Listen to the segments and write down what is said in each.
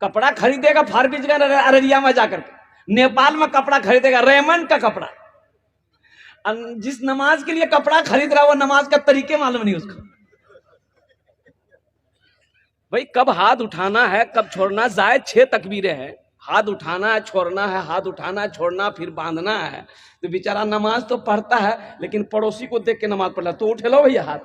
कपड़ा खरीदेगा फारबिसगंज अररिया में जाकर के, नेपाल में कपड़ा खरीदेगा रेमंड का कपड़ा। जिस नमाज के लिए कपड़ा खरीद रहा है वो नमाज का तरीके मालूम नहीं उसको। भाई कब हाथ उठाना है कब छोड़ना, जायद 6 तकबीरें हैं, हाथ उठाना है छोड़ना है, हाथ उठाना है छोड़ना, फिर बांधना है। तो बेचारा नमाज तो पढ़ता है लेकिन पड़ोसी को देख के नमाज पढ़ रहा, तो उठे लो भैया हाथ।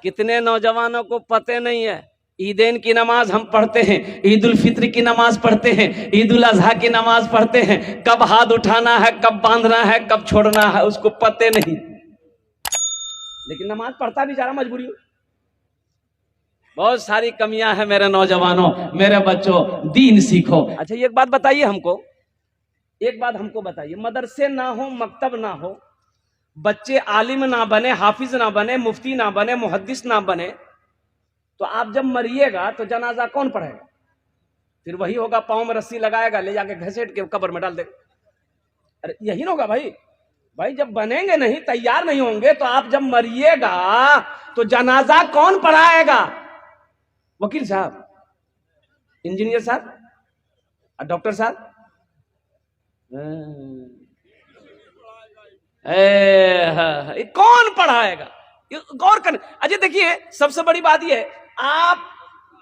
कितने नौजवानों को पते नहीं है, ईदैन की नमाज हम पढ़ते हैं, ईद उल फित्र की नमाज पढ़ते हैं, ईद उल अजहा की नमाज पढ़ते हैं, कब हाथ उठाना है कब बांधना है कब छोड़ना है उसको पते नहीं, लेकिन नमाज पढ़ता बेचारा मजबूरी। बहुत सारी कमियां हैं मेरे नौजवानों, मेरे बच्चों, दीन सीखो। अच्छा एक बात बताइए हमको, एक बात हमको बताइए, मदरसे ना हो मकतब ना हो, बच्चे आलिम ना बने, हाफिज ना बने, मुफ्ती ना बने, मुहद्दिस ना बने, तो आप जब मरिएगा तो जनाजा कौन पढ़ेगा? फिर वही होगा पांव में रस्सी लगाएगा ले जाके घसीट के कब्र में डाल देगा। अरे यही ना होगा भाई। भाई जब बनेंगे नहीं, तैयार नहीं होंगे, तो आप जब मरिएगा तो जनाजा कौन पढ़ाएगा? वकील साहब, इंजीनियर साहब, डॉक्टर साहब, कौन पढ़ाएगा? गौर करने। अच्छा देखिए सबसे बड़ी बात यह है, आप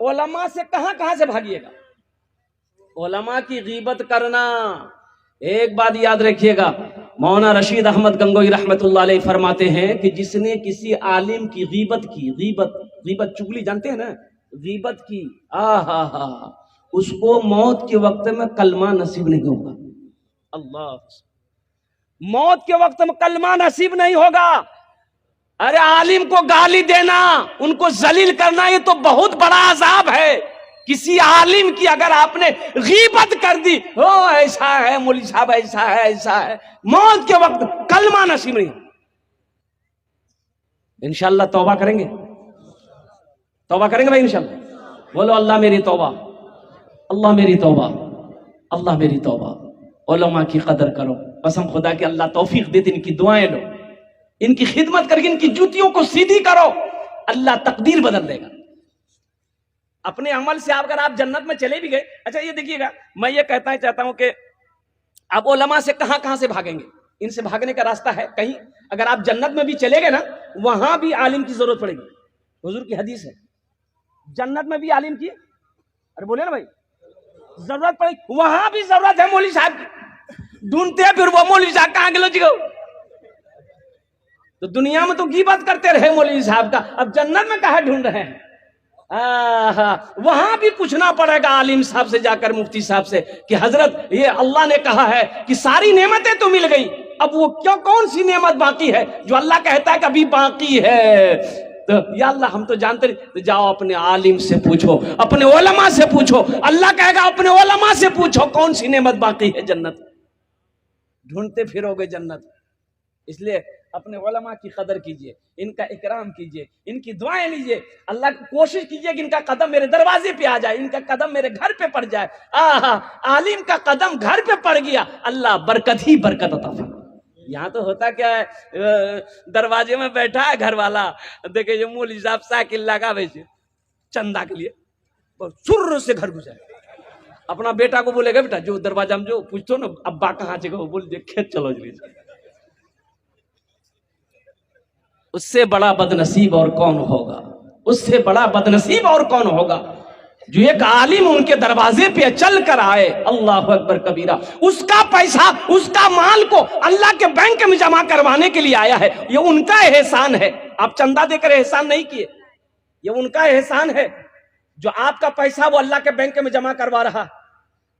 उलमा से कहां से भागिएगा? उलमा की गीबत करना। एक बात याद रखिएगा, मौलाना रशीद अहमद गंगोई रहमतुल्लाह अलैह फरमाते हैं कि जिसने किसी आलिम की गीबत की, गीबत चुगली जानते हैं ना, गीबत की, हा उसको मौत के वक्त में कलमा नसीब नहीं होगा। अल्लाह, मौत के वक्त में कलमा नसीब नहीं होगा। अरे आलिम को गाली देना, उनको जलील करना, ये तो बहुत बड़ा अजाब है। किसी आलिम की अगर आपने गीबत कर दी, ओ ऐसा है मौलवी साहब, ऐसा है ऐसा है, मौत के वक्त कलमा नसीब नहीं। इंशाअल्लाह तौबा करेंगे, तौबा करेंगे भाई इंशाअल्लाह। बोलो अल्लाह मेरी तौबा, अल्लाह मेरी तौबा, अल्लाह मेरी तौबा। उलमा की कदर करो, कसम खुदा की अल्लाह तौफीक देते, इनकी दुआएं लो, इनकी खिदमत करके इनकी जूतियों को सीधी करो, अल्लाह तकदीर बदल देगा। अपने अमल से अगर आप जन्नत में चले भी गए। अच्छा ये देखिएगा, मैं ये कहता चाहता हूं कि आप उलमा से कहां से भागेंगे? इनसे भागने का रास्ता है कहीं, अगर आप जन्नत में भी चले गए ना, वहां भी आलिम की जरूरत पड़ेगी। हुजूर की हदीस है, जन्नत में भी आलिम की, अरे बोले ना भाई, जरूरत पड़ेगी। वहां भी जरूरत है मौलवी साहब की। ढूंढते हैं फिर वो मौलवी साहब कहां गए जी? तो दुनिया में तो गीबत करते रहे मौलवी साहब का, अब जन्नत में कहां ढूंढ रहे हैं? वहां भी पूछना पड़ेगा आलिम साहब से जाकर, मुफ्ती साहब से, कि हजरत ये अल्लाह ने कहा है कि सारी नेमतें तो मिल गई, अब वो क्यों, कौन सी नेमत बाकी है जो अल्लाह कहता है कि अभी बाकी है? तो या अल्लाह हम तो जानते नहीं, तो जाओ अपने आलिम से पूछो, अपने उलमा से पूछो। अल्लाह कहेगा अपने उलमा से पूछो कौन सी नेमत बाकी है जन्नत। ढूंढते फिरोगे जन्नत। इसलिए अपने उलमा की कदर कीजिए, इनका इकराम कीजिए, इनकी दुआएं लीजिए, अल्लाह की कोशिश कीजिए कि इनका कदम मेरे दरवाजे पे आ जाए, इनका कदम मेरे घर पे पड़ जाए। आलिम का कदम घर पे पड़ गया, अल्लाह बरकत ही बरकत अता फरमाए। यहाँ तो होता क्या है, दरवाजे में बैठा है घर वाला, देखे जो मौलवी साहब साइकिल लगा वैसे चंदा के लिए, सुर से घर घुसा, अपना बेटा को बोलेगा बेटा जो दरवाजा में जो पूछतो ना अब्बा कहाँ से, बोल दे खेत चलो जी। उससे बड़ा बदनसीब और कौन होगा? उससे बड़ा बदनसीब और कौन होगा जो एक आलिम उनके दरवाजे पे चल कर आए, अल्लाह अकबर कबीरा, उसका पैसा उसका माल को अल्लाह के बैंक में जमा करवाने के लिए आया है। ये उनका एहसान है, आप चंदा देकर एहसान नहीं किए, ये उनका एहसान है जो आपका पैसा वो अल्लाह के बैंक में जमा करवा रहा है,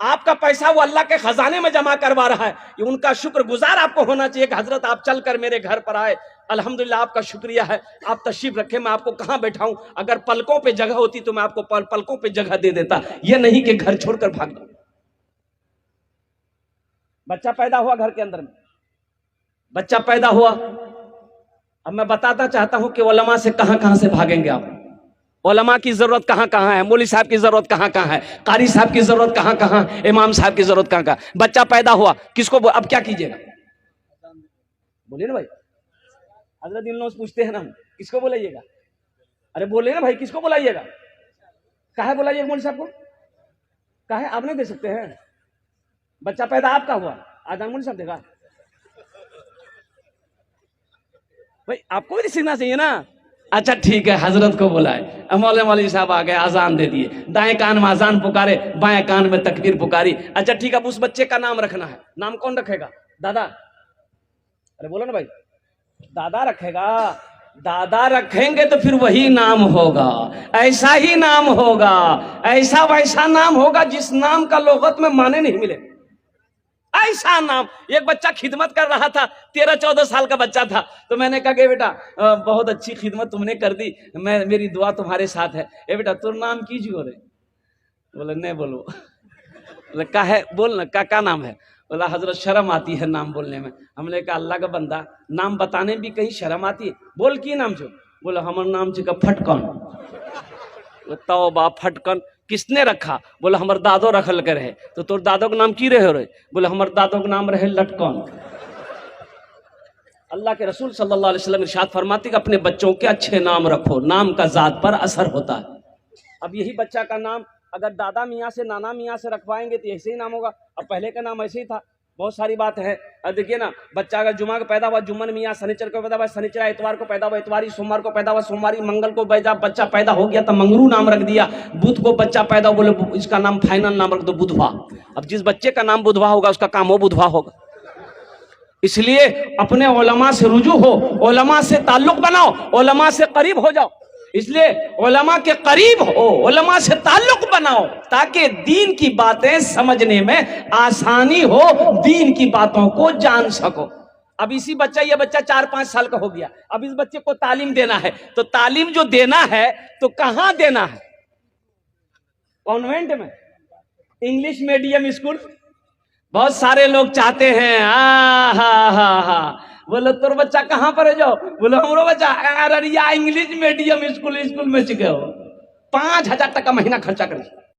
आपका पैसा वो अल्लाह के खजाने में जमा करवा रहा है। ये उनका शुक्रगुजार आपको होना चाहिए कि हजरत आप चलकर मेरे घर पर आए, अल्हम्दुलिल्लाह आपका शुक्रिया है, आप तशरीफ रखे, मैं आपको कहां बैठाऊं, अगर पलकों पे जगह होती तो मैं आपको पलकों पे जगह दे देता, ये नहीं कि घर छोड़कर भाग दो। बच्चा पैदा हुआ घर के अंदर में, बच्चा पैदा हुआ, अब मैं बताना चाहता हूं कि उलमा से कहां से भागेंगे आप? उलमा की जरूरत कहां है? मौलवी साहब की जरूरत कहां है? कारी साहब की जरूरत कहां है? इमाम साहब की जरूरत कहां? बच्चा पैदा हुआ, किसको अब क्या कीजिएगा? बोलिए ना भाई, हजरत इन लोग पूछते हैं ना, किसको बुलाइएगा? अरे बोले ना भाई, किसको बुलाइएगा? कहा बुलाइएगा मौलवी साहब को? काहे आप नहीं दे सकते हैं? बच्चा पैदा आपका हुआ, आजान मौलवी साहब देगा भाई, आपको भी सीखना चाहिए ना। अच्छा ठीक है, हजरत को बुलाए, मौलवी साहब आ गए, अजान दे दिए, दाएं कान में अजान पुकारे, बाएं कान में तकबीर पुकारी। अच्छा ठीक है, अब उस बच्चे का नाम रखना है, नाम कौन रखेगा? दादा, अरे बोलो ना भाई, दादा रखेगा। दादा रखेंगे तो फिर वही नाम होगा, ऐसा ही नाम होगा, ऐसा वैसा नाम होगा जिस नाम का लोगत में माने नहीं मिले, ऐसा नाम। एक बच्चा खिदमत कर रहा था, 13-14 साल का बच्चा था, तो मैंने कहा कि बेटा बहुत अच्छी खिदमत तुमने कर दी, मेरी दुआ तुम्हारे साथ है। ए बेटा तुम नाम कीजिए रे। बोले नहीं बोलो। बोले का है, बोल ना का नाम है? बोला हजरत शर्म आती है नाम बोलने में। हमने कहा अल्लाह का बंदा, नाम बताने भी कहीं शर्म आती है? बोल की नाम जो। बोला हमारा नाम जी का फटकन। तौबा, फटकन किसने रखा? बोला हमारे दादो रखल के रहे। तो तोर दादो का नाम की रहे? बोले हमारे दादो का नाम रहे लटकन। अल्लाह के रसूल सल्लल्लाहु अलैहि वसल्लम इरशाद फरमाते कि अपने बच्चों के अच्छे नाम रखो, नाम का जात पर असर होता है। अब यही बच्चा का नाम अगर दादा मियाँ से नाना मियाँ से रखवाएंगे तो ऐसे ही नाम होगा। अब पहले का नाम ऐसे ही था, बहुत सारी बात है। अब देखिए ना, बच्चा अगर जुमा को पैदा हुआ जुम्मन मियाँ, शनिचर को पैदा हुआ शनिचरा, इतवार को पैदा हुआ इतवारी, सोमवार को पैदा हुआ सोमवारी, मंगल को बच्चा पैदा हो गया तो मंगरू नाम रख दिया, बुध को बच्चा पैदा हुआ बोले इसका नाम फाइनल नाम रख दो बुधवा। अब जिस बच्चे का नाम बुधवा होगा उसका काम वो बुधवा होगा। इसलिए अपने उलमा से रुजू हो, उलमा से ताल्लुक बनाओ, उलमा से करीब हो जाओ। इसलिए उलमा के करीब हो, उलमा से ताल्लुक बनाओ ताकि दीन की बातें समझने में आसानी हो, दीन की बातों को जान सको। अब इसी बच्चा, ये बच्चा 4-5 साल का हो गया, अब इस बच्चे को तालीम देना है, तो तालीम जो देना है तो कहां देना है? कॉन्वेंट में, इंग्लिश मीडियम स्कूल। बहुत सारे लोग चाहते हैं हा बोलो तोर बच्चा कहां पर है? जाओ बोलो हमरो बच्चा अररिया इंग्लिश मीडियम स्कूल में सीखे हो, 5,000 टका महीना खर्चा करे।